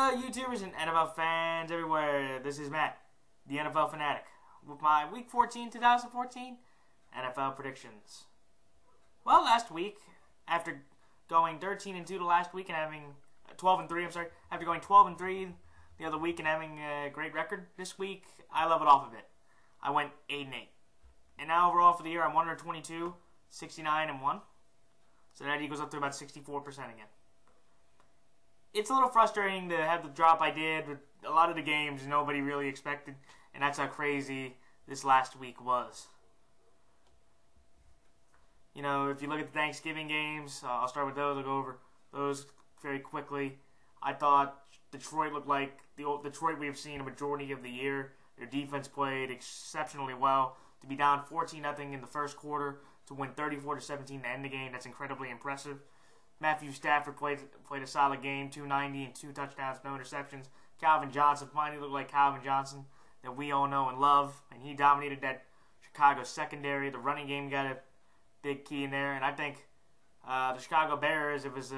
Hello, YouTubers and NFL fans everywhere. This is Matt, the NFL Fanatic, with my Week 14, 2014 NFL predictions. Well, last week, after going 13-2 the last week and having 12-3, after going 12-3 the other week and having a great record, this week I leveled off a bit. I went 8-8, and now overall for the year I'm 122, 69-1. So that equals up to about 64% again. It's a little frustrating to have the drop I did with a lot of the games nobody really expected, and that's how crazy this last week was. You know, if you look at the Thanksgiving games, I'll start with those. I'll go over those very quickly. I thought Detroit looked like the old Detroit we've seen a majority of the year. Their defense played exceptionally well. To be down 14-0 in the first quarter, to win 34-17 to end the game, that's incredibly impressive. Matthew Stafford played a solid game, 290 and 2 touchdowns, no interceptions. Calvin Johnson finally looked like Calvin Johnson that we all know and love, and he dominated that Chicago secondary. The running game got a big key in there, and I think the Chicago Bears, it was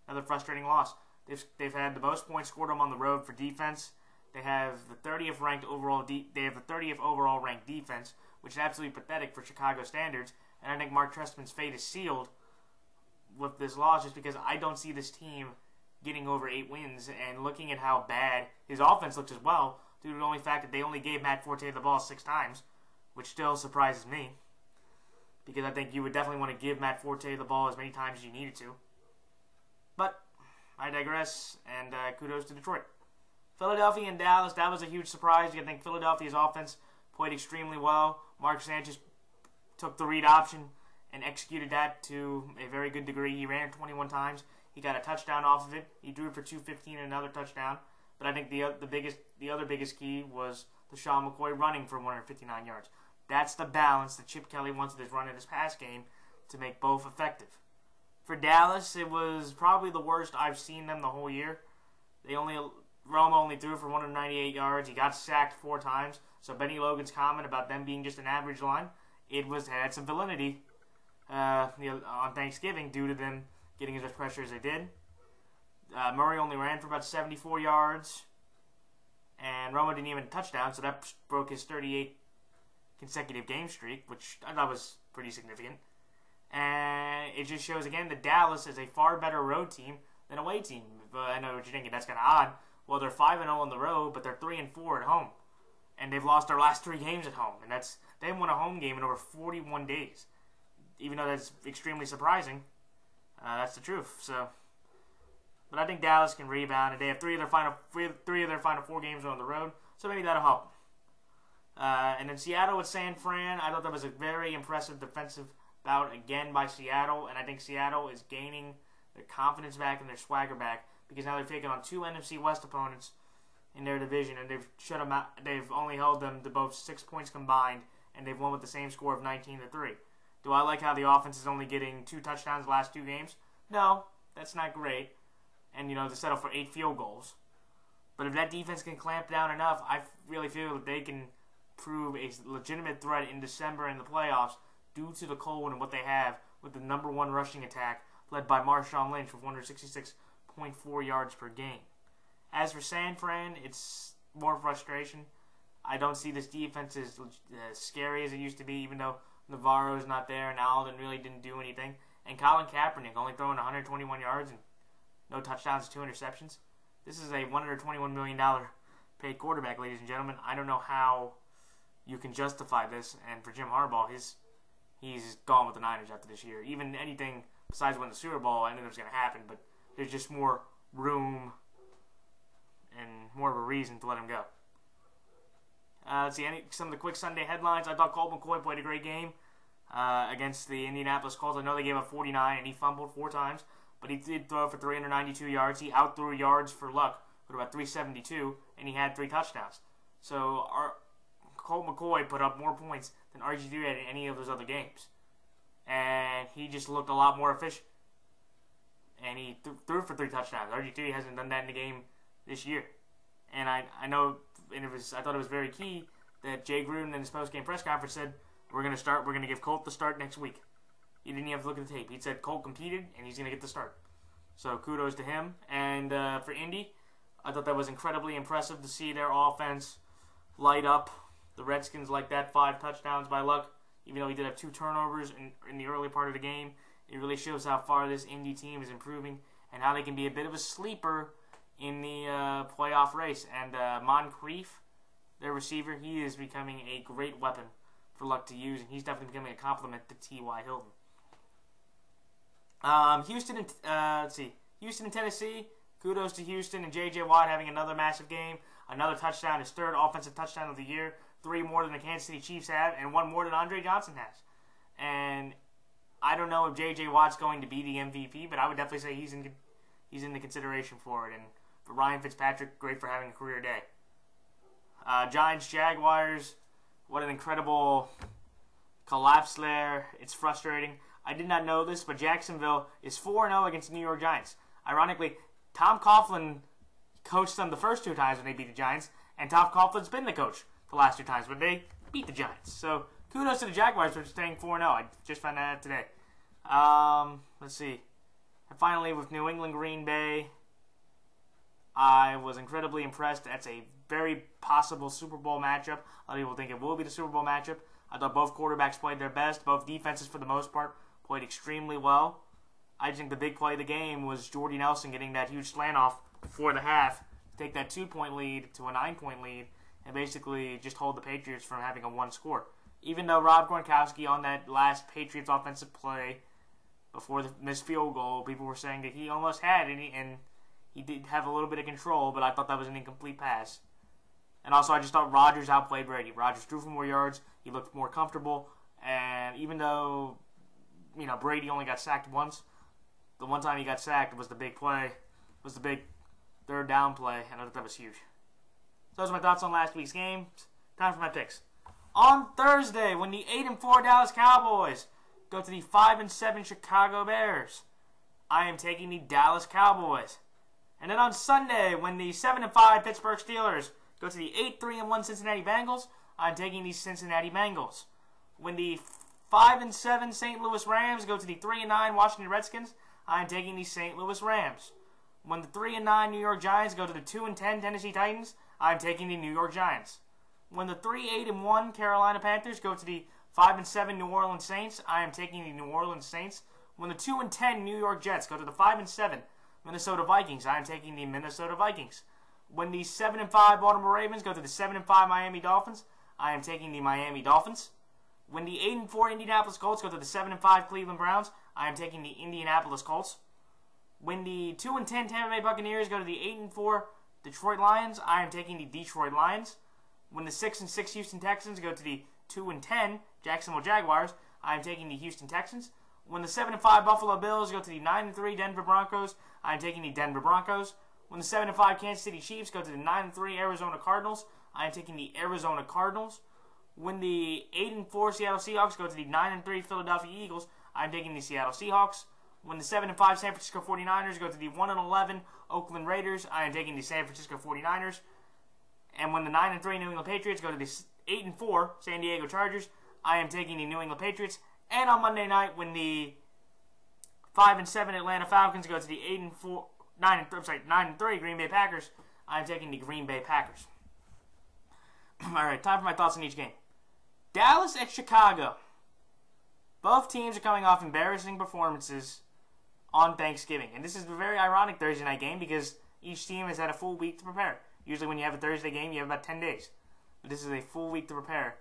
another frustrating loss. They've had the most points scored on the road for defense. They have the 30th ranked overall. They have the 30th overall ranked defense, which is absolutely pathetic for Chicago standards. And I think Mark Trestman's fate is sealed with this loss, just because I don't see this team getting over 8 wins. And looking at how bad his offense looks as well, due to the only fact that they only gave Matt Forte the ball 6 times, which still surprises me, because I think you would definitely want to give Matt Forte the ball as many times as you needed to. But I digress, and kudos to Detroit. Philadelphia and Dallas, that was a huge surprise. I think Philadelphia's offense played extremely well. Mark Sanchez took the read option and executed that to a very good degree. He ran 21 times. He got a touchdown off of it. He threw for 215 and another touchdown. But I think the other biggest key was LaShawn McCoy running for 159 yards. That's the balance that Chip Kelly wants to run in his pass game to make both effective. For Dallas, it was probably the worst I've seen them the whole year. Romo only threw for 198 yards. He got sacked 4 times. So Benny Logan's comment about them being just an average line, had some validity on Thanksgiving due to them getting as much pressure as they did. Murray only ran for about 74 yards, and Romo didn't even touchdown, so that broke his 38 consecutive game streak, which I thought was pretty significant. And it just shows again that Dallas is a far better road team than away team. I know what you're thinking, that's kind of odd. Well, they're 5-0 on the road, but they're 3-4 at home, and they've lost their last 3 games at home, and they haven't won a home game in over 41 days. Even though that's extremely surprising, that's the truth. So, but I think Dallas can rebound, and they have 3 of their final 4 games on the road, so maybe that'll help. And then Seattle with San Fran, I thought that was a very impressive defensive bout again by Seattle, and I think Seattle is gaining their confidence back and their swagger back, because now they've taken on 2 NFC West opponents in their division, and they've shut them out. They've only held them to both 6 points combined, and they've won with the same score of 19-3. Do I like how the offense is only getting 2 touchdowns the last 2 games? No, that's not great. And, to settle for 8 field goals. But if that defense can clamp down enough, I really feel that they can prove a legitimate threat in December in the playoffs due to the cold and what they have with the #1 rushing attack led by Marshawn Lynch with 166.4 yards per game. As for San Fran, it's more frustration. I don't see this defense as scary as it used to be, even though Navarro's not there and Alden really didn't do anything. And Colin Kaepernick only throwing 121 yards and no touchdowns, 2 interceptions. This is a $121 million paid quarterback, ladies and gentlemen. I don't know how you can justify this. And for Jim Harbaugh, he's gone with the Niners after this year. Even anything besides winning the Super Bowl, I knew it was going to happen, but there's just more room and more of a reason to let him go. Let's see some of the quick Sunday headlines. I thought Colt McCoy played a great game against the Indianapolis Colts. I know they gave up 49 and he fumbled 4 times, but he did throw for 392 yards. He outthrew yards for luck with about 372, and he had 3 touchdowns. So Colt McCoy put up more points than RG3 had in any of those other games, and he just looked a lot more efficient. And he threw for 3 touchdowns. RG3 hasn't done that in the game this year. And I know, and I thought it was very key that Jay Gruden in his post-game press conference said, we're going to give Colt the start next week. He didn't even have to look at the tape. He said Colt competed, and he's going to get the start. So kudos to him. And for Indy, I thought that was incredibly impressive to see their offense light up. The Redskins like that 5 touchdowns by Luck, even though he did have 2 turnovers in the early part of the game. It really shows how far this Indy team is improving and how they can be a bit of a sleeper in the playoff race. And Moncrief, their receiver, he is becoming a great weapon for Luck to use, and he's definitely becoming a compliment to T.Y. Hilton. Houston and Tennessee. Kudos to Houston and J.J. Watt having another massive game. Another touchdown, his 3rd offensive touchdown of the year. 3 more than the Kansas City Chiefs have, and 1 more than Andre Johnson has. And I don't know if J.J. Watt's going to be the MVP, but I would definitely say he's in the consideration for it. And for Ryan Fitzpatrick, great for having a career day. Giants-Jaguars, what an incredible collapse there. It's frustrating. I did not know this, but Jacksonville is 4-0 against the New York Giants. Ironically, Tom Coughlin coached them the first 2 times when they beat the Giants, and Tom Coughlin's been the coach the last 2 times when they beat the Giants. So kudos to the Jaguars for staying 4-0. I just found that out today. Let's see. And finally, with New England Green Bay, I was incredibly impressed. That's a very possible Super Bowl matchup. A lot of people think it will be the Super Bowl matchup. I thought both quarterbacks played their best. Both defenses, for the most part, played extremely well. I think the big play of the game was Jordy Nelson getting that huge slant off before the half to take that 2-point lead to a 9-point lead and basically just hold the Patriots from having a 1 score. Even though Rob Gronkowski on that last Patriots offensive play before the missed field goal, people were saying that he almost had it, and he did have a little bit of control, but I thought that was an incomplete pass. And also, I just thought Rodgers outplayed Brady. Rodgers threw for more yards. He looked more comfortable. And even though, Brady only got sacked once, the one time he got sacked was the big play, was the big 3rd down play, and I thought that was huge. So those are my thoughts on last week's game. Time for my picks. On Thursday, when the 8-4 Dallas Cowboys go to the 5-7 Chicago Bears, I am taking the Dallas Cowboys. And then on Sunday, when the 7-5 Pittsburgh Steelers go to the 8-3-1 Cincinnati Bengals, I'm taking the Cincinnati Bengals. When the 5-7 St. Louis Rams go to the 3-9 Washington Redskins, I'm taking the St. Louis Rams. When the 3-9 New York Giants go to the 2-10 Tennessee Titans, I'm taking the New York Giants. When the 3-8-1 Carolina Panthers go to the 5-7 New Orleans Saints, I am taking the New Orleans Saints. When the 2-10 New York Jets go to the 5-7 Minnesota Vikings, I am taking the Minnesota Vikings. When the 7-5 Baltimore Ravens go to the 7-5 Miami Dolphins, I am taking the Miami Dolphins. When the 8-4 Indianapolis Colts go to the 7-5 Cleveland Browns, I am taking the Indianapolis Colts. When the 2-10 Tampa Bay Buccaneers go to the 8-4 Detroit Lions, I am taking the Detroit Lions. When the 6-6 Houston Texans go to the 2-10 Jacksonville Jaguars, I am taking the Houston Texans. When the 7-5 Buffalo Bills go to the 9-3 Denver Broncos, I am taking the Denver Broncos. When the 7-5 Kansas City Chiefs go to the 9-3 Arizona Cardinals, I am taking the Arizona Cardinals. When the 8-4 Seattle Seahawks go to the 9-3 Philadelphia Eagles, I am taking the Seattle Seahawks. When the 7-5 San Francisco 49ers go to the 1-11 Oakland Raiders, I am taking the San Francisco 49ers. And when the 9-3 New England Patriots go to the 8-4 San Diego Chargers, I am taking the New England Patriots. And on Monday night, when the 5-7 Atlanta Falcons go to the 9-3 Green Bay Packers, I am taking the Green Bay Packers. All right, time for my thoughts on each game. Dallas at Chicago. Both teams are coming off embarrassing performances on Thanksgiving. And this is a very ironic Thursday night game because each team has had a full week to prepare. Usually when you have a Thursday game, you have about 10 days. But this is a full week to prepare.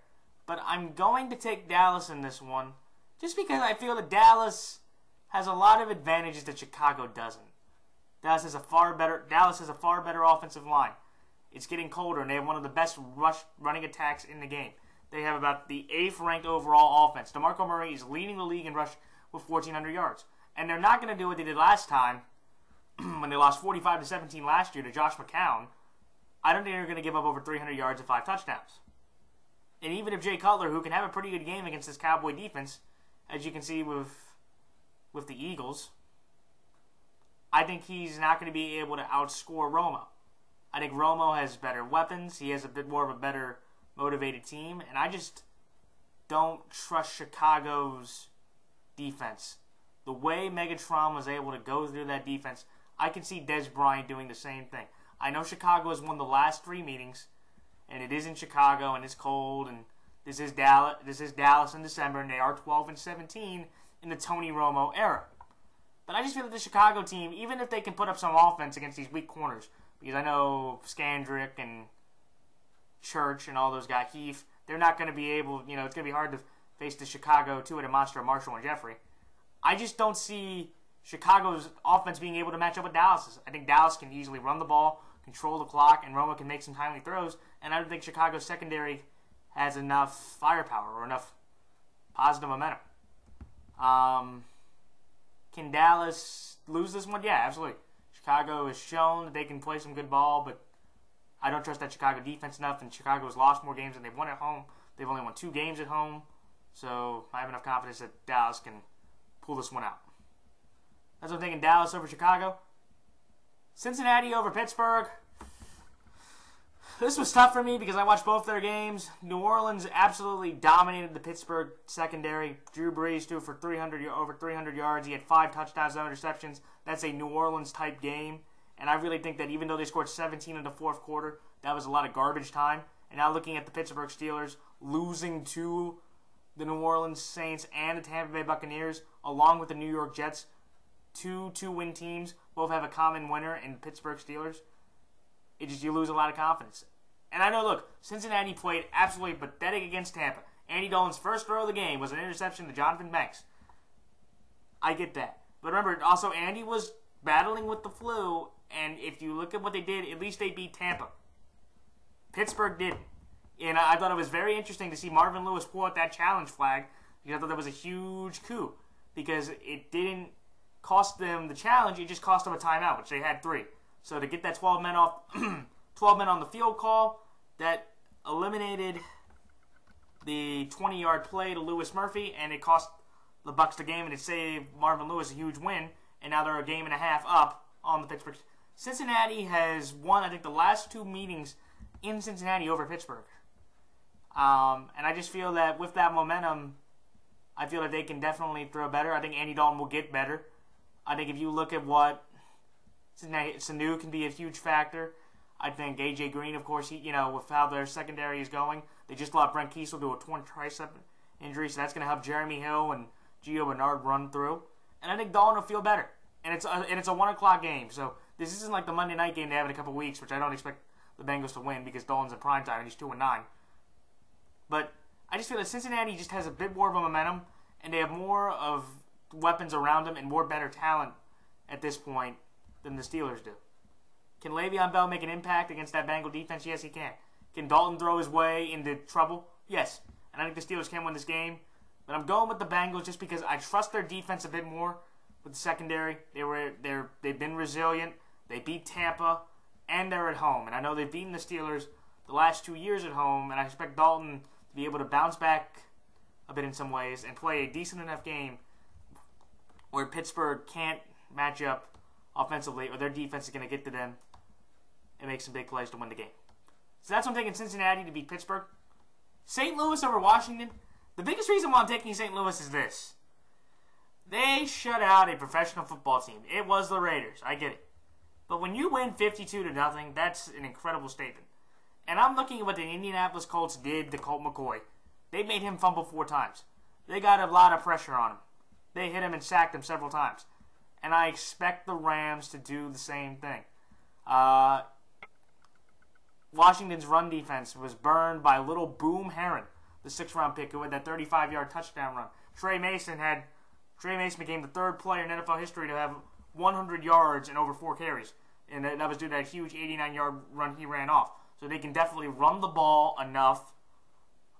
But I'm going to take Dallas in this one just because I feel that Dallas has a lot of advantages that Chicago doesn't. Dallas has a far better offensive line. It's getting colder, and they have one of the best running attacks in the game. They have about the 8th ranked overall offense. DeMarco Murray is leading the league in rush with 1,400 yards. And they're not going to do what they did last time when they lost 45-17 last year to Josh McCown. I don't think they're going to give up over 300 yards and 5 touchdowns. And even if Jay Cutler, who can have a pretty good game against this Cowboy defense, as you can see with the Eagles, I think he's not going to be able to outscore Romo. I think Romo has better weapons. He has a bit more of a better motivated team. And I just don't trust Chicago's defense. The way Megatron was able to go through that defense, I can see Dez Bryant doing the same thing. I know Chicago has won the last 3 meetings, and it is in Chicago, and it's cold, and this is Dallas in December, and they are 12-17 in the Tony Romo era. But I just feel that the Chicago team, even if they can put up some offense against these weak corners, because I know Skandrick and Church and all those guys, Heath, they're not going to be able, it's going to be hard to face the Chicago two-headed monster of Marshall and Jeffrey. I just don't see Chicago's offense being able to match up with Dallas's. I think Dallas can easily run the ball, control the clock, and Romo can make some timely throws, and I don't think Chicago's secondary has enough firepower or enough positive momentum. Can Dallas lose this one? Yeah, absolutely. Chicago has shown that they can play some good ball, but I don't trust that Chicago defense enough, and Chicago has lost more games than they've won at home. They've only won 2 games at home, so I have enough confidence that Dallas can pull this one out. That's what I'm thinking, Dallas over Chicago. Cincinnati over Pittsburgh. This was tough for me because I watched both their games. New Orleans absolutely dominated the Pittsburgh secondary. Drew Brees threw for over 300 yards. He had 5 touchdowns, no interceptions. That's a New Orleans-type game. And I really think that even though they scored 17 in the fourth quarter, that was a lot of garbage time. And now looking at the Pittsburgh Steelers losing to the New Orleans Saints and the Tampa Bay Buccaneers, along with the New York Jets, 2 two-win teams, both have a common winner in Pittsburgh Steelers. You lose a lot of confidence. And I know, look, Cincinnati played absolutely pathetic against Tampa. Andy Dalton's first throw of the game was an interception to Jonathan Banks. I get that. But remember, also, Andy was battling with the flu, and if you look at what they did, at least they beat Tampa. Pittsburgh didn't. And I thought it was very interesting to see Marvin Lewis pull out that challenge flag, because I thought that was a huge coup, because it didn't cost them the challenge, it just cost them a timeout, which they had 3. So to get that 12 men off, 12 men on the field call, that eliminated the 20-yard play to Lewis Murphy, and it cost the Bucs the game, and it saved Marvin Lewis a huge win, and now they're a game and a half up on the Pittsburgh. Cincinnati has won, I think, the last 2 meetings in Cincinnati over Pittsburgh. And I just feel that with that momentum, I feel that they can definitely throw better. I think Andy Dalton will get better. I think if you look at what Sanu can be a huge factor. I think A.J. Green, of course, with how their secondary is going, they just let Brent Kiesel do a torn tricep injury, so that's going to help Jeremy Hill and Gio Bernard run through. And I think Dalton will feel better. And it's a 1 o'clock game, so this isn't like the Monday night game they have in a couple weeks, which I don't expect the Bengals to win because Dalton's in primetime and he's 2-9. But I just feel that Cincinnati just has a bit more of a momentum, and they have more of weapons around them and more better talent at this point than the Steelers do. Can Le'Veon Bell make an impact against that Bengal defense? Yes, he can. Can Dalton throw his way into trouble? Yes. And I think the Steelers can win this game. But I'm going with the Bengals just because I trust their defense a bit more with the secondary. They've been resilient. They beat Tampa, and they're at home. And I know they've beaten the Steelers the last 2 years at home, and I expect Dalton to be able to bounce back a bit in some ways and play a decent enough game where Pittsburgh can't match up offensively, or their defense is going to get to them and make some big plays to win the game. So that's what I'm taking Cincinnati to beat Pittsburgh. St. Louis over Washington. The biggest reason why I'm taking St. Louis is this. They shut out a professional football team. It was the Raiders. I get it. But when you win 52-0, that's an incredible statement. And I'm looking at what the Indianapolis Colts did to Colt McCoy. They made him fumble 4 times. They got a lot of pressure on him. They hit him and sacked him several times. And I expect the Rams to do the same thing. Washington's run defense was burned by little Boom Herron, the 6th-round pick who had that 35-yard touchdown run. Trey Mason became the 3rd player in NFL history to have 100 yards and over 4 carries. And that was due to that huge 89-yard run he ran off. So they can definitely run the ball enough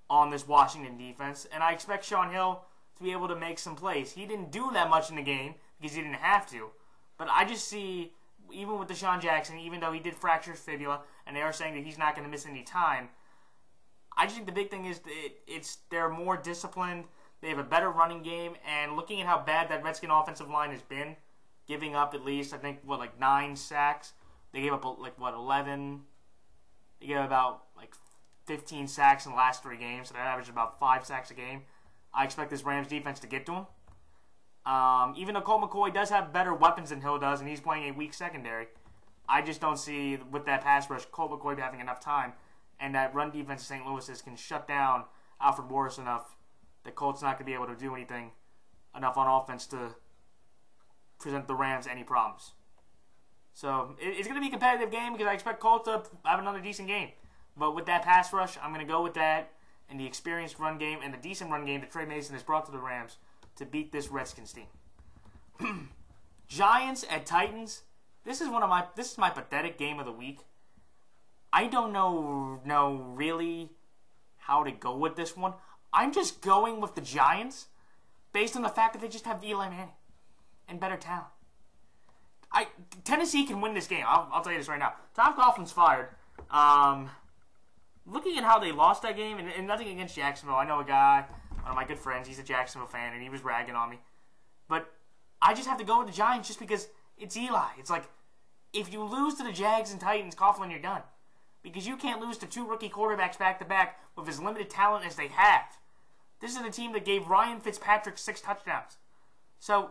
on this Washington defense. And I expect Sean Hill to be able to make some plays. He didn't do that much in the game because he didn't have to. But I just see, even with Deshaun Jackson, even though he did fracture his fibula, and they are saying that he's not going to miss any time, I just think the big thing is that they're more disciplined. They have a better running game. And looking at how bad that Redskin offensive line has been, giving up at least, 9 sacks. They gave up, 11? They gave about, 15 sacks in the last 3 games. So that averaged about 5 sacks a game. I expect this Rams defense to get to him. Even though Colt McCoy does have better weapons than Hill does, and he's playing a weak secondary, I just don't see, with that pass rush, Colt McCoy having enough time, and that run defense of St. Louis's can shut down Alfred Morris enough that Colt's not going to be able to do anything enough on offense to present the Rams any problems. So it's going to be a competitive game because I expect Colt to have another decent game. But with that pass rush, I'm going to go with that and the experienced run game and the decent run game that Trey Mason has brought to the Rams to beat this Redskins team. Giants at Titans. This is my pathetic game of the week. I don't know really how to go with this one. I'm just going with the Giants based on the fact that they just have Eli Manning and better talent. Tennessee can win this game. I'll tell you this right now. Tom Coughlin's fired. Looking at how they lost that game, and nothing against Jacksonville. I know a guy, one of my good friends, he's a Jacksonville fan, and he was ragging on me. But I just have to go with the Giants just because it's Eli. It's like, if you lose to the Jags and Titans, Coughlin, you're done. Because you can't lose to two rookie quarterbacks back-to-back with as limited talent as they have. This is a team that gave Ryan Fitzpatrick 6 touchdowns. So,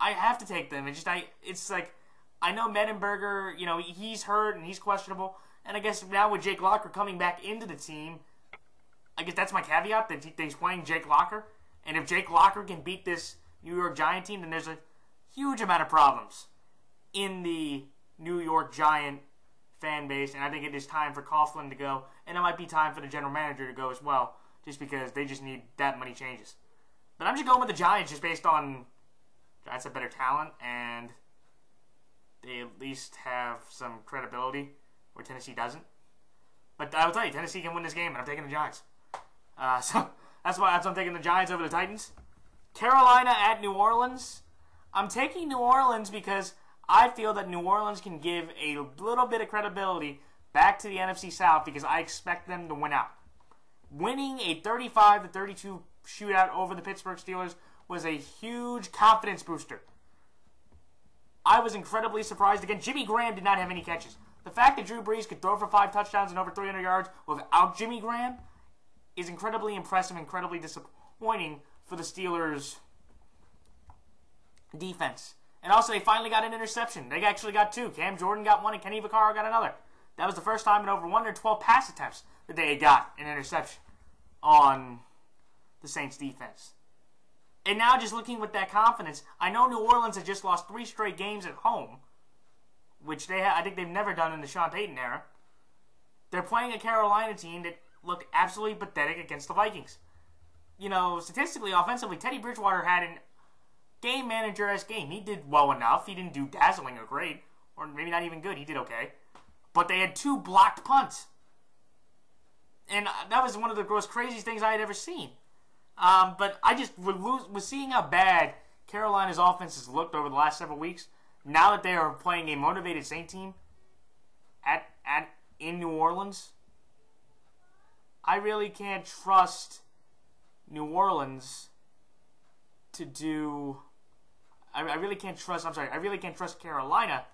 I have to take them. It's like, I know Mettenberger, he's hurt and he's questionable. And I guess now with Jake Locker coming back into the team, I guess that's my caveat, that he's playing Jake Locker. And if Jake Locker can beat this New York Giant team, then there's a huge amount of problems in the New York Giant fan base. And I think it is time for Coughlin to go. And it might be time for the general manager to go as well, just because they just need that many changes. But I'm just going with the Giants just based on Giants have better talent and they at least have some credibility where Tennessee doesn't. But I will tell you, Tennessee can win this game, and I'm taking the Giants. So that's why I'm taking the Giants over the Titans. Carolina at New Orleans. I'm taking New Orleans because I feel that New Orleans can give a little bit of credibility back to the NFC South because I expect them to win out. Winning a 35-32 shootout over the Pittsburgh Steelers was a huge confidence booster. I was incredibly surprised. Again, Jimmy Graham did not have any catches. The fact that Drew Brees could throw for 5 touchdowns and over 300 yards without Jimmy Graham is incredibly impressive, incredibly disappointing for the Steelers' defense. And also, they finally got an interception. They actually got 2. Cam Jordan got 1 and Kenny Vaccaro got another. That was the first time in over 112 pass attempts that they had got an interception on the Saints' defense. And now just looking with that confidence, I know New Orleans has just lost 3 straight games at home, which I think they've never done in the Sean Payton era. They're playing a Carolina team that looked absolutely pathetic against the Vikings. Statistically, offensively, Teddy Bridgewater had an game manager-esque game. He did well enough. He didn't do dazzling or great, or maybe not even good. He did okay. But they had 2 blocked punts. And that was one of the most craziest things I had ever seen. But I just was seeing how bad Carolina's offense has looked over the last several weeks. Now that they are playing a motivated Saint team in New Orleans, I really can't trust New Orleans to do. I really can't trust Carolina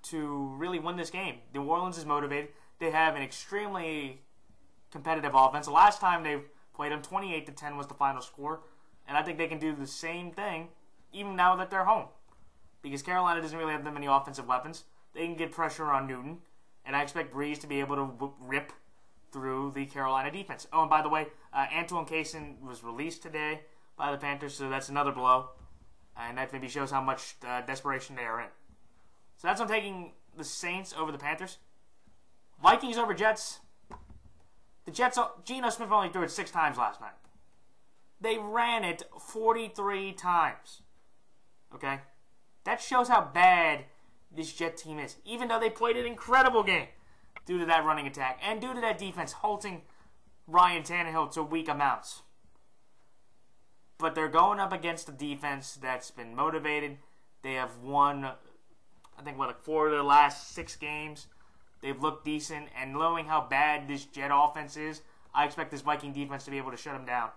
to really win this game. New Orleans is motivated. They have an extremely competitive offense. The last time they played them, 28-10 was the final score, and I think they can do the same thing even now that they're home. Because Carolina doesn't really have that many offensive weapons. They can get pressure on Newton, and I expect Breeze to be able to rip through the Carolina defense. Oh, and by the way, Antoine Cason was released today by the Panthers, so that's another blow. And that maybe shows how much desperation they are in. So that's I'm taking the Saints over the Panthers. Vikings over Jets. The Jets, Geno Smith only threw it 6 times last night. They ran it 43 times. Okay? That shows how bad this Jet team is. Even though they played an incredible game due to that running attack and due to that defense halting Ryan Tannehill to weak amounts. But they're going up against a defense that's been motivated. They have won, I think, 4 of their last 6 games. They've looked decent. And knowing how bad this Jet offense is, I expect this Viking defense to be able to shut them down.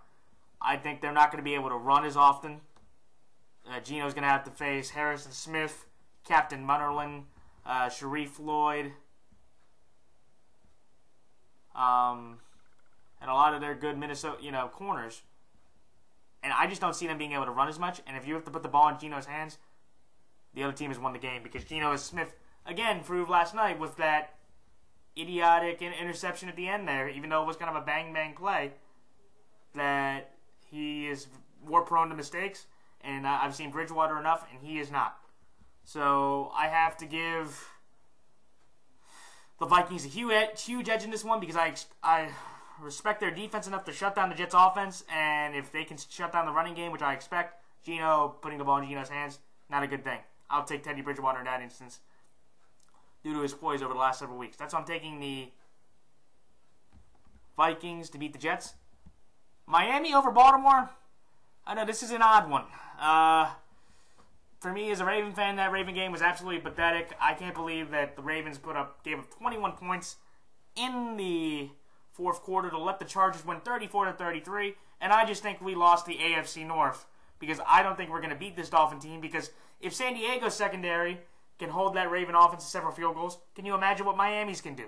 I think they're not going to be able to run as often. Geno's going to have to face Harrison Smith, Captain Munnerlin, Sharif Floyd, and a lot of their good Minnesota, corners. And I just don't see them being able to run as much. And if you have to put the ball in Geno's hands, the other team has won the game because Geno Smith, again, proved last night with that idiotic interception at the end there, even though it was kind of a bang-bang play, that he is more prone to mistakes, and I've seen Bridgewater enough, and he is not. So I have to give the Vikings a huge edge in this one because I respect their defense enough to shut down the Jets' offense, and if they can shut down the running game, which I expect, Geno putting the ball in Geno's hands, not a good thing. I'll take Teddy Bridgewater in that instance due to his poise over the last several weeks. That's why I'm taking the Vikings to beat the Jets. Miami over Baltimore. I know this is an odd one. For me, as a Raven fan, that Raven game was absolutely pathetic. I can't believe that the Ravens gave up 21 points in the fourth quarter to let the Chargers win 34-33, and I just think we lost the AFC North because I don't think we're going to beat this Dolphin team because if San Diego's secondary can hold that Raven offense to several field goals, can you imagine what Miami's can do?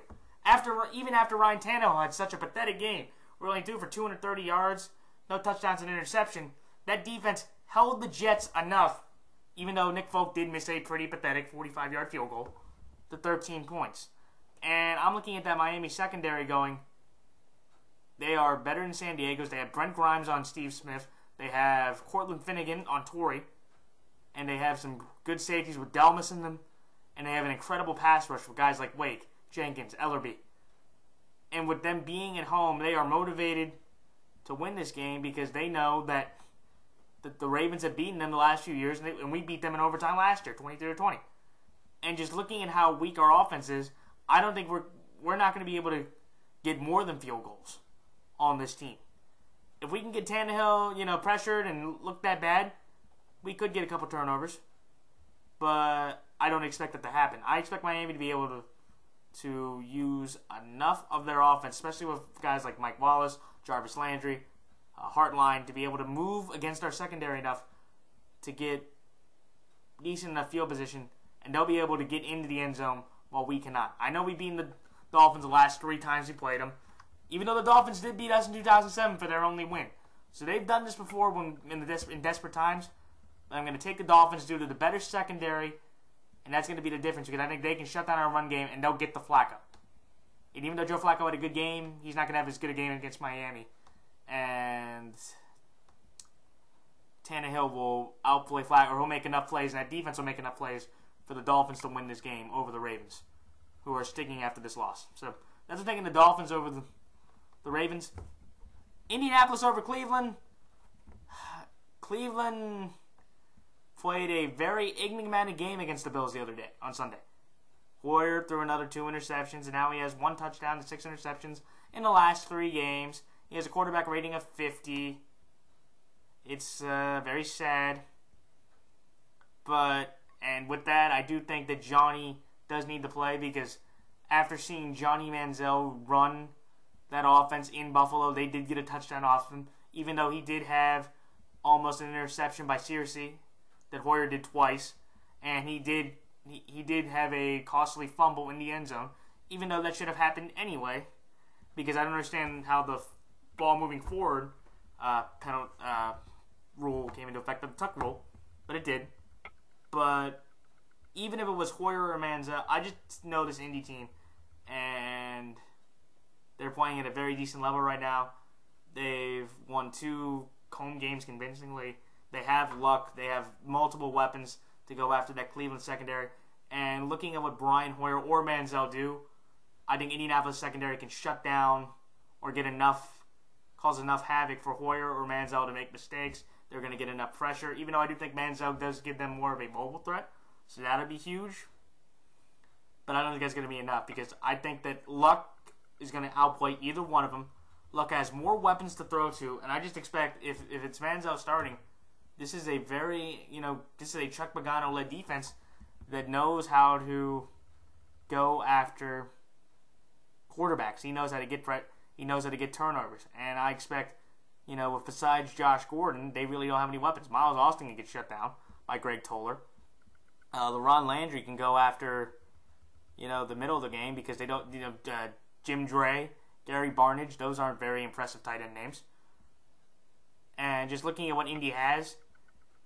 Even after Ryan Tannehill had such a pathetic game, we're only due for 230 yards, no touchdowns and interception. That defense held the Jets enough, even though Nick Folk did miss a pretty pathetic 45-yard field goal, to 13 points. And I'm looking at that Miami secondary going, they are better than San Diego's. They have Brent Grimes on Steve Smith. They have Cortland Finnegan on Torrey. And they have some good safeties with Delmas in them. And they have an incredible pass rush with guys like Wake, Jenkins, Ellerby. And with them being at home, they are motivated to win this game because they know that the Ravens have beaten them the last few years, and we beat them in overtime last year, 23-20. And just looking at how weak our offense is, I don't think we're not going to be able to get more than field goals on this team. If we can get Tannehill, pressured and look that bad, we could get a couple turnovers. But I don't expect that to happen. I expect Miami to be able to use enough of their offense, especially with guys like Mike Wallace, Jarvis Landry, Hartline, to be able to move against our secondary enough to get decent enough field position, and they'll be able to get into the end zone while we cannot. I know we've beaten the Dolphins the last 3 times we played them, even though the Dolphins did beat us in 2007 for their only win. So they've done this before in desperate times. I'm going to take the Dolphins due to the better secondary, and that's going to be the difference because I think they can shut down our run game and they'll get the Flacco. And even though Joe Flacco had a good game, he's not going to have as good a game against Miami. And Tannehill will outplay Flacco, or he'll make enough plays, and that defense will make enough plays for the Dolphins to win this game over the Ravens, who are sticking after this loss. So that's taking the Dolphins over the Ravens. Indianapolis over Cleveland. Cleveland played a very enigmatic game against the Bills the other day, on Sunday. Hoyer threw another 2 interceptions, and now he has 1 touchdown and 6 interceptions in the last 3 games. He has a quarterback rating of 50. It's very sad. And with that, I do think that Johnny does need to play because after seeing Johnny Manziel run that offense in Buffalo, they did get a touchdown off him, even though he did have almost an interception by Searcy that Hoyer did twice. And he did have a costly fumble in the end zone, even though that should have happened anyway, because I don't understand how the ball moving forward rule came into effect, the tuck rule, but it did. But even if it was Hoyer or Manziel, I just know this Indy team, and they're playing at a very decent level right now. They've won 2 home games convincingly. They have luck. They have multiple weapons to go after that Cleveland secondary. And looking at what Brian Hoyer or Manziel do, I think Indianapolis secondary can shut down or cause enough havoc for Hoyer or Manziel to make mistakes. They're going to get enough pressure, even though I do think Manziel does give them more of a mobile threat. So that would be huge. But I don't think that's going to be enough because I think that Luck is going to outplay either one of them. Luck has more weapons to throw to, and I just expect if it's Manziel starting, this is a Chuck Pagano-led defense that knows how to go after quarterbacks. He knows how to get He knows how to get turnovers. And I expect, besides Josh Gordon, they really don't have any weapons. Miles Austin can get shut down by Greg Toller. LaRon Landry can go after, the middle of the game because they don't, Jim Dre, Gary Barnidge, those aren't very impressive tight end names. And just looking at what Indy has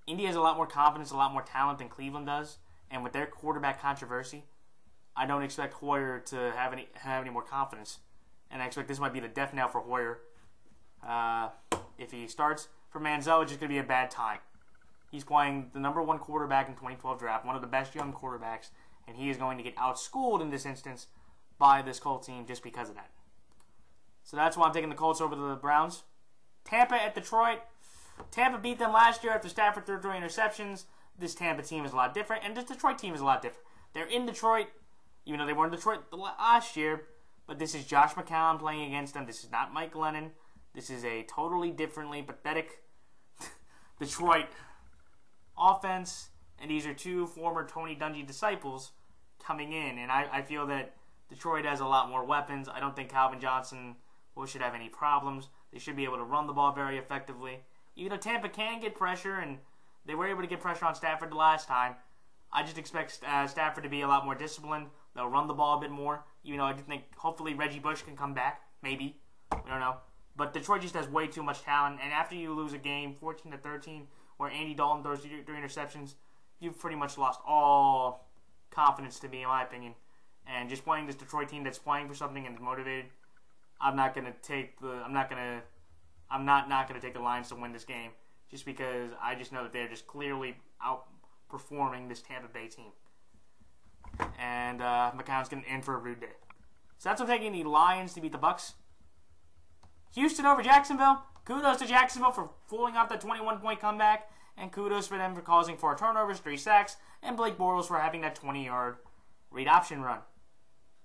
a lot more confidence, a lot more talent than Cleveland does. And with their quarterback controversy, I don't expect Hoyer to have any more confidence. And I expect this might be the death knell for Hoyer. If he starts for Manziel, it's just going to be a bad time. He's playing the number 1 quarterback in 2012 draft, one of the best young quarterbacks, and he is going to get outschooled in this instance by this Colts team just because of that. So that's why I'm taking the Colts over the Browns. Tampa at Detroit. Tampa beat them last year after Stafford threw 3 interceptions. This Tampa team is a lot different, and this Detroit team is a lot different. They're in Detroit, even though they were in Detroit last year, but this is Josh McCown playing against them. This is not Mike Glennon. This is a totally differently pathetic Detroit offense, and these are 2 former Tony Dungy disciples coming in, and I feel that Detroit has a lot more weapons. I don't think Calvin Johnson should have any problems. They should be able to run the ball very effectively. Even though Tampa can get pressure, and they were able to get pressure on Stafford the last time, I just expect Stafford to be a lot more disciplined. They'll run the ball a bit more. Even though I do think hopefully Reggie Bush can come back. Maybe. We don't know. But Detroit just has way too much talent. And after you lose a game 14-13 where Andy Dalton throws 3 interceptions, you've pretty much lost all confidence to me, in my opinion. And just playing this Detroit team that's playing for something and is motivated, I'm not going to take the Lions to win this game just because I just know that they're just clearly outperforming this Tampa Bay team. And McCown's getting in for a rude day. So that's what I'm taking the Lions to beat the Bucks. Houston over Jacksonville. Kudos to Jacksonville for pulling off that 21-point comeback. And kudos for them for causing 4 turnovers, 3 sacks. And Blake Bortles for having that 20-yard read option run.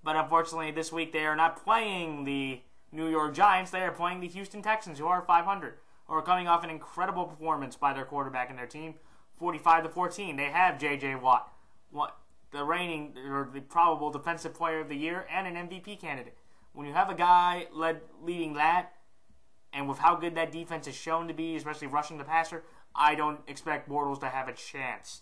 But unfortunately, this week they are not playing the New York Giants. They are playing the Houston Texans, who are 500. Who are coming off an incredible performance by their quarterback and their team. 45-14. They have J.J. Watt. The reigning, or the probable defensive player of the year and an MVP candidate. When you have a guy leading that, and with how good that defense is shown to be, especially rushing the passer, I don't expect Bortles to have a chance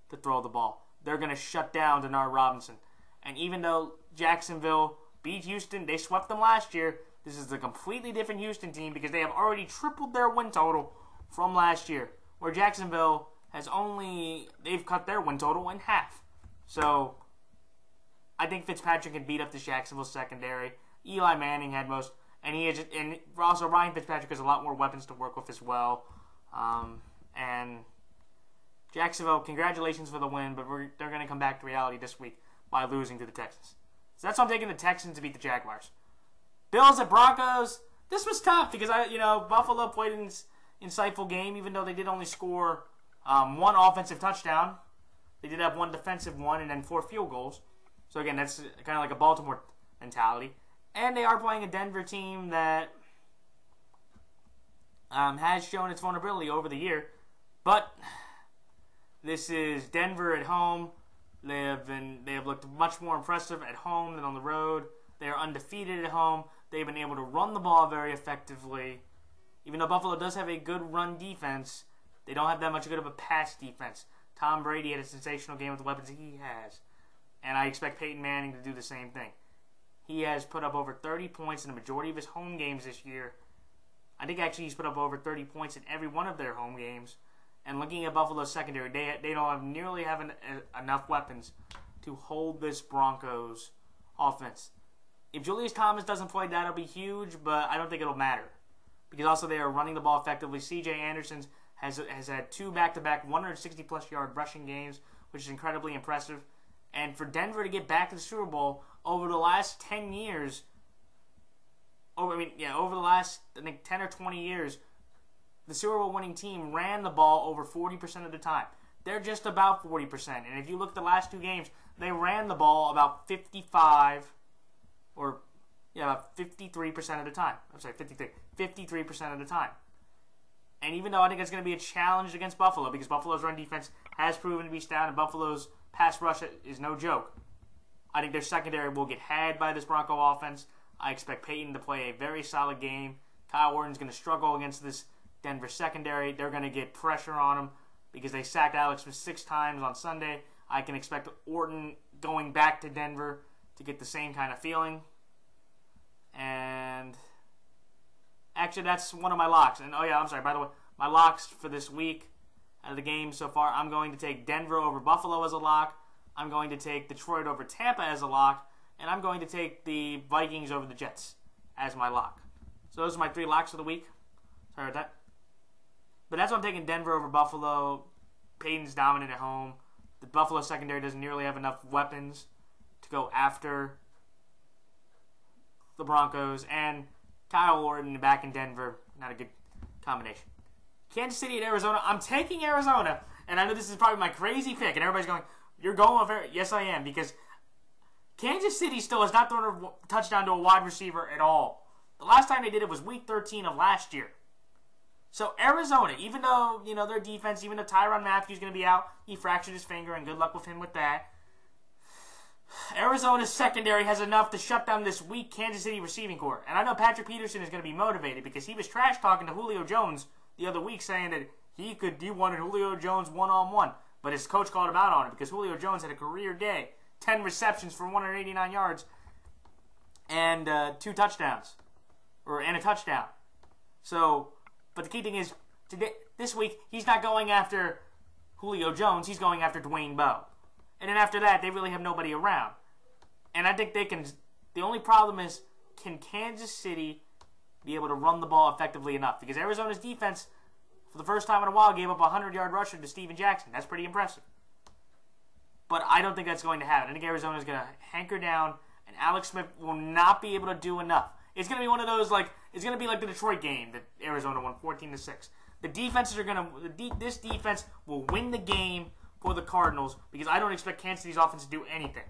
to throw the ball. They're going to shut down Denard Robinson. And even though Jacksonville beat Houston, they swept them last year, this is a completely different Houston team because they have already tripled their win total from last year, where Jacksonville they've cut their win total in half. So, I think Fitzpatrick can beat up this Jacksonville secondary. Eli Manning had most, and also Ryan Fitzpatrick has a lot more weapons to work with as well. And Jacksonville, congratulations for the win, but they're going to come back to reality this week by losing to the Texans. So that's why I'm taking the Texans to beat the Jaguars. Bills at Broncos. This was tough because Buffalo played an insightful game, even though they did only score 1 offensive touchdown. They did have 1 defensive one and then 4 field goals. So again, that's kind of like a Baltimore mentality. And they are playing a Denver team that has shown its vulnerability over the year. But this is Denver at home. They have looked much more impressive at home than on the road. They are undefeated at home. They've been able to run the ball very effectively. Even though Buffalo does have a good run defense, they don't have that much good of a pass defense. Tom Brady had a sensational game with the weapons he has. And I expect Peyton Manning to do the same thing. He has put up over 30 points in the majority of his home games this year. I think actually he's put up over 30 points in every one of their home games. And looking at Buffalo's secondary, they don't nearly have enough weapons to hold this Broncos offense. If Julius Thomas doesn't play, that'll be huge, but I don't think it'll matter. Because also they are running the ball effectively. C.J. Anderson has had 2 back-to-back 160-plus yard rushing games, which is incredibly impressive. And for Denver to get back to the Super Bowl over the last 10 years, over the last, I think, 10 or 20 years, the Super Bowl winning team ran the ball over 40% of the time. They're just about 40%. And if you look at the last 2 games, they ran the ball about 53% of the time. I'm sorry, 53% of the time. And even though I think it's going to be a challenge against Buffalo, because Buffalo's run defense has proven to be stout, and Buffalo's pass rush is no joke, I think their secondary will get had by this Bronco offense. I expect Peyton to play a very solid game. Kyle Orton's going to struggle against this Denver secondary. They're going to get pressure on him because they sacked Alex Smith 6 times on Sunday. I can expect Orton going back to Denver to get the same kind of feeling. And actually, that's one of my locks. And by the way, my locks for this week out of the game so far, I'm going to take Denver over Buffalo as a lock. I'm going to take Detroit over Tampa as a lock, and I'm going to take the Vikings over the Jets as my lock. So those are my 3 locks of the week. Sorry about that. But that's why I'm taking Denver over Buffalo. Peyton's dominant at home. The Buffalo secondary doesn't nearly have enough weapons to go after the Broncos. And Kyle Orton back in Denver, not a good combination. Kansas City at Arizona. I'm taking Arizona. And I know this is probably my crazy pick. And everybody's going, you're going with Arizona. Yes, I am. Because Kansas City still has not thrown a touchdown to a wide receiver at all. The last time they did it was week 13 of last year. So Arizona, even though, their defense, even though Tyrann Mathieu is going to be out, he fractured his finger, and good luck with him with that. Arizona's secondary has enough to shut down this weak Kansas City receiving corps. And I know Patrick Peterson is going to be motivated because he was trash-talking to Julio Jones the other week saying that he wanted Julio Jones one-on-one. But his coach called him out on it because Julio Jones had a career day. 10 receptions for 189 yards and 2 touchdowns. And a touchdown. So... But the key thing is, this week, he's not going after Julio Jones. He's going after Dwayne Bowe. And then after that, they really have nobody around. And I think they can... The only problem is, can Kansas City be able to run the ball effectively enough? Because Arizona's defense, for the first time in a while, gave up a 100-yard rusher to Steven Jackson. That's pretty impressive. But I don't think that's going to happen. I think Arizona's going to hanker down, and Alex Smith will not be able to do enough. It's going to be one of those, it's going to be like the Detroit game that Arizona won 14-6. The defenses are going to, this defense will win the game for the Cardinals because I don't expect Kansas City's offense to do anything.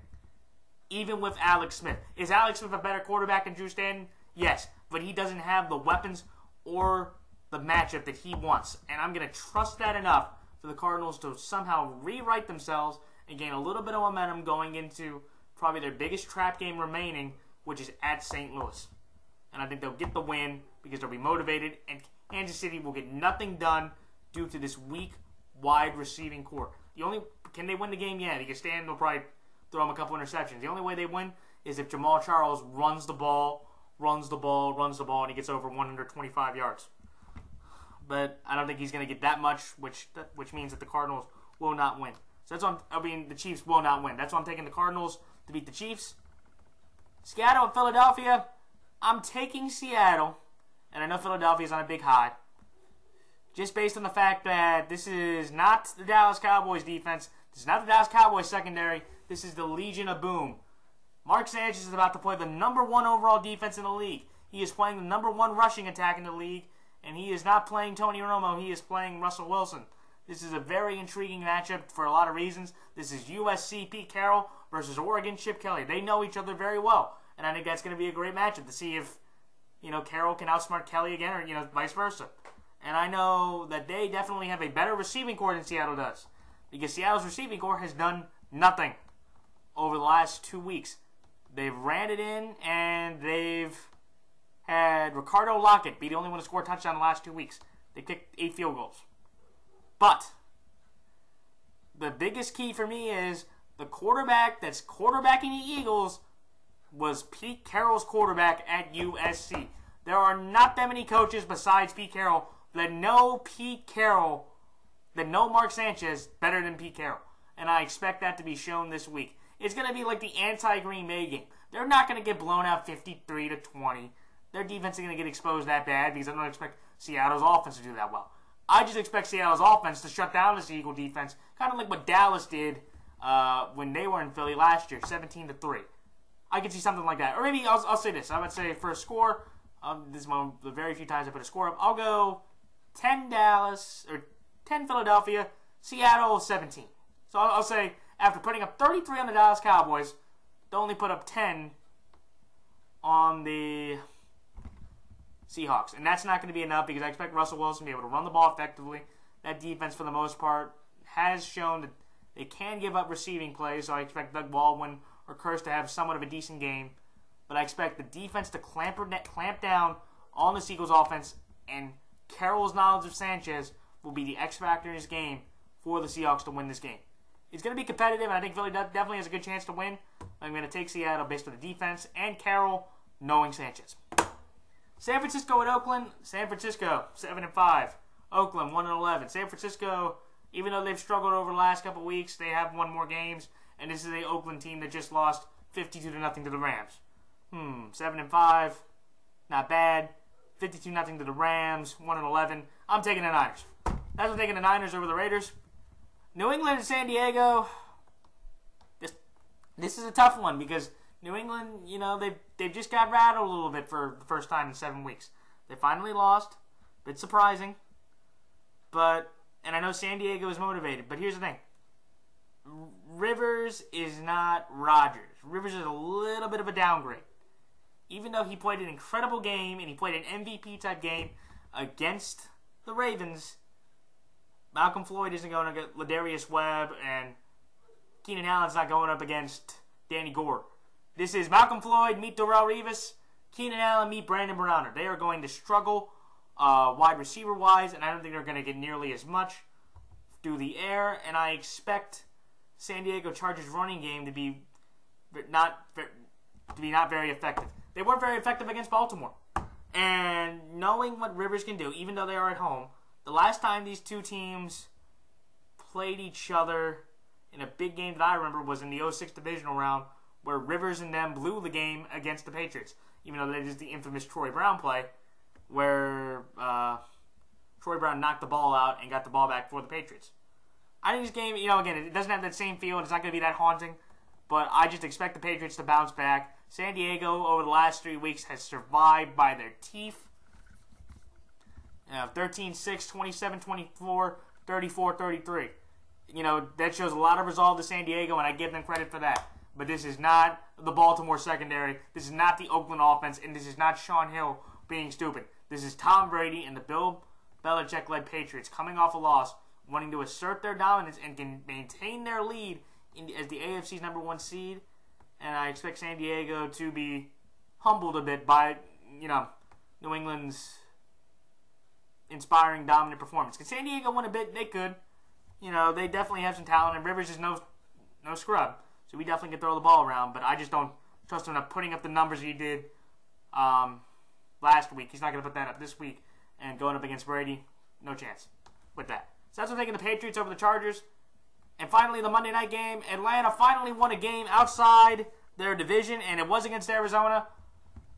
Even with Alex Smith. Is Alex Smith a better quarterback than Drew Stanton? Yes. But he doesn't have the weapons or the matchup that he wants. And I'm going to trust that enough for the Cardinals to somehow rewrite themselves and gain a little bit of momentum going into probably their biggest trap game remaining, which is at St. Louis. And I think they'll get the win because they'll be motivated, and Kansas City will get nothing done due to this weak wide receiving core. Can they win the game? Yeah, because Stanton will probably throw them a couple interceptions. The only way they win is if Jamal Charles runs the ball, and he gets over 125 yards. But I don't think he's going to get that much, which means that the Cardinals will not win. So that's why the Chiefs will not win. That's why I'm taking the Cardinals to beat the Chiefs. Seattle and Philadelphia. I'm taking Seattle, and I know Philadelphia's on a big high, just based on the fact that this is not the Dallas Cowboys defense, this is not the Dallas Cowboys secondary, this is the Legion of Boom. Mark Sanchez is about to play the number 1 overall defense in the league. He is playing the number 1 rushing attack in the league, and he is not playing Tony Romo, he is playing Russell Wilson. This is a very intriguing matchup for a lot of reasons. This is USC Pete Carroll versus Oregon Chip Kelly. They know each other very well. And I think that's going to be a great matchup to see if, Carroll can outsmart Kelly again or, vice versa. And I know that they definitely have a better receiving core than Seattle does. Because Seattle's receiving core has done nothing over the last 2 weeks. They've ran it in, and they've had Ricardo Lockett be the only one to score a touchdown in the last 2 weeks. They kicked 8 field goals. But the biggest key for me is the quarterback that's quarterbacking the Eagles was Pete Carroll's quarterback at USC. There are not that many coaches besides Pete Carroll that know Mark Sanchez better than Pete Carroll. And I expect that to be shown this week. It's going to be like the anti-Green Bay game. They're not going to get blown out 53-20. Their defense is going to get exposed that bad because I don't expect Seattle's offense to do that well. I just expect Seattle's offense to shut down this Eagle defense, kind of like what Dallas did when they were in Philly last year, 17-3. I could see something like that. Or maybe I'll say this. I would say for a score, this is one of the very few times I put a score up, I'll go 10 Dallas, or 10 Philadelphia, Seattle 17. So I'll say after putting up 33 on the Dallas Cowboys, they only put up 10 on the Seahawks. And that's not going to be enough because I expect Russell Wilson to be able to run the ball effectively. That defense, for the most part, has shown that they can give up receiving plays, so I expect Doug Baldwin or Curse to have somewhat of a decent game. But I expect the defense to clamp down on the Eagles offense, and Carroll's knowledge of Sanchez will be the X factor in this game for the Seahawks to win this game. It's going to be competitive, and I think Philly definitely has a good chance to win. I'm going to take Seattle based on the defense and Carroll knowing Sanchez. San Francisco at Oakland. San Francisco 7-5. Oakland 1-11. San Francisco, even though they've struggled over the last couple weeks, they have won more games. and this is a Oakland team that just lost 52-0 to the Rams. 7-5, not bad. 52-0 to the Rams, 1-11. I'm taking the Niners. That's what I'm taking the Niners over the Raiders. New England and San Diego. This is a tough one because New England, they've just got rattled a little bit for the first time in 7 weeks. They finally lost. Bit surprising. And I know San Diego is motivated, but here's the thing. Rivers is not Rodgers. Rivers is a little bit of a downgrade. Even though he played an incredible game and he played an MVP-type game against the Ravens, Malcolm Floyd isn't going to get Ladarius Webb, and Keenan Allen's not going up against Danny Gore. This is Malcolm Floyd meet Darrelle Revis, Keenan Allen meet Brandon Browner. They are going to struggle wide receiver-wise, and I don't think they're going to get nearly as much through the air, and I expect San Diego Chargers running game to be not very effective. They weren't very effective against Baltimore. And knowing what Rivers can do, even though they are at home, the last time these two teams played each other in a big game that I remember was in the 06 divisional round where Rivers and them blew the game against the Patriots, even though that is the infamous Troy Brown play where Troy Brown knocked the ball out and got the ball back for the Patriots. I think this game, again, it doesn't have that same feel and it's not going to be that haunting, but I just expect the Patriots to bounce back. San Diego, over the last 3 weeks, has survived by their teeth. 13-6, 27-24, 34-33. That shows a lot of resolve to San Diego, and I give them credit for that. But this is not the Baltimore secondary. This is not the Oakland offense, and this is not Sean Hill being stupid. This is Tom Brady and the Bill Belichick-led Patriots coming off a loss, wanting to assert their dominance and can maintain their lead as the AFC's #1 seed. And I expect San Diego to be humbled a bit by, New England's inspiring, dominant performance. Can San Diego win a bit? They could. They definitely have some talent, and Rivers is no scrub. So we definitely can throw the ball around, but I just don't trust him putting up the numbers he did last week. He's not going to put that up this week. And going up against Brady, no chance with that. So that's what I'm taking the Patriots over the Chargers. And finally, the Monday night game. Atlanta finally won a game outside their division, and it was against Arizona.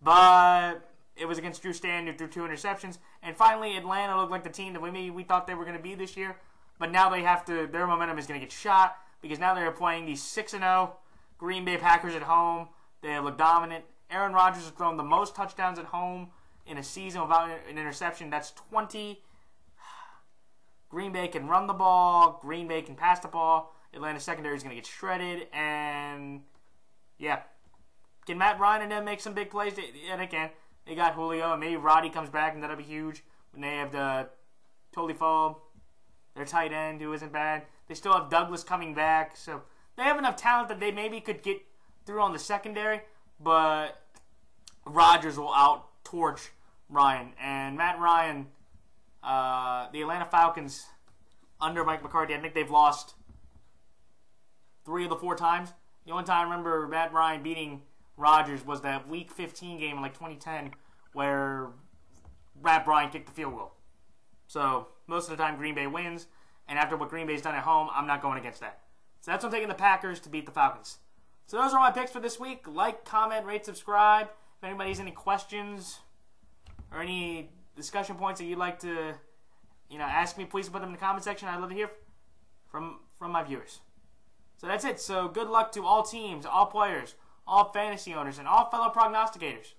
But it was against Drew Stanton, who threw 2 interceptions. And finally, Atlanta looked like the team that we thought they were going to be this year. But now their momentum is going to get shot because now they're playing the 6-0 Green Bay Packers at home. They look dominant. Aaron Rodgers has thrown the most touchdowns at home in a season without an interception. That's 20. Green Bay can run the ball. Green Bay can pass the ball. Atlanta's secondary is going to get shredded. And, yeah. Can Matt Ryan and them make some big plays? Yeah, they can. They got Julio, and maybe Roddy comes back, and that'll be huge. When they have the Tolifo, their tight end, who isn't bad. They still have Douglas coming back. So they have enough talent that they maybe could get through on the secondary. But Rodgers will out-torch Ryan. And Matt Ryan, the Atlanta Falcons, under Mike McCarthy, I think they've lost 3 of the 4 times. The only time I remember Matt Ryan beating Rodgers was that Week 15 game in 2010 where Matt Ryan kicked the field goal. So most of the time Green Bay wins, and after what Green Bay's done at home, I'm not going against that. So that's what I'm taking the Packers to beat the Falcons. So those are my picks for this week. Like, comment, rate, subscribe. If anybody has any questions or any discussion points that you'd like to, ask me, please put them in the comment section. I'd love to hear from my viewers. So that's it. So good luck to all teams, all players, all fantasy owners, and all fellow prognosticators.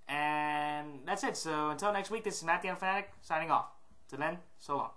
And that's it. So until next week, this is Matthew and Fanatic signing off. Till then, so long.